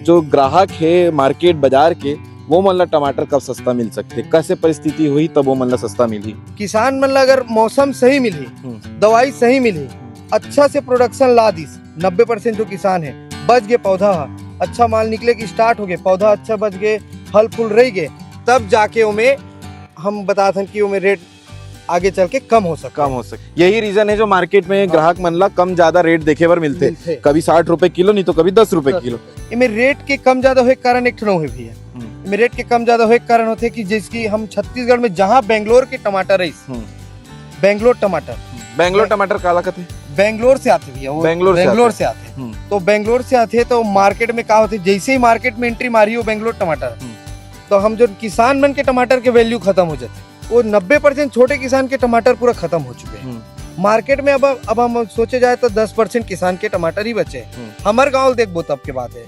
जो ग्राहक है मार्केट बाजार के वो मन ला टमाटर कब सस्ता मिल सकते, कैसे परिस्थिति हुई तब वो मन ला सस्ता मिली? किसान मन ला अगर मौसम सही मिली, दवाई सही मिली, अच्छा से प्रोडक्शन ला दी, 90% जो किसान है बच गए, पौधा अच्छा माल निकले की स्टार्ट हो गए, पौधा अच्छा बच गए, फल फूल रह गए, तब जाके उमें हम बताते हैं कि उमें रेट आगे चल के कम हो सके। यही रीजन है जो मार्केट में ग्राहक मन ला कम ज्यादा रेट देखे बर मिलते, कभी 60 रुपए किलो नहीं तो कभी 10 रुपए किलो। इमें रेट के कम ज्यादा होए के कारण एक ठो भी है, इमें रेट के कम ज्यादा होए के कारण होते कि जिसकी हम छत्तीसगढ़ में जहाँ बेंगलोर के टमाटर है, बेंगलोर टमाटर काला कहते, बेंगलोर से आते भैया, वो बेंगलोर से आते। तो बेंगलोर से आते तो मार्केट में क्या होते, जैसे ही मार्केट में एंट्री मारी हो बेंगलोर टमाटर, तो हम जो किसान मन के टमाटर के वैल्यू खत्म हो जाते, वो 90% छोटे किसान के टमाटर पूरा खत्म हो चुके हैं मार्केट में। अब हम सोचे जाए तो 10% किसान के टमाटर ही बचे। हमारे गाँव देखो तब के बात है।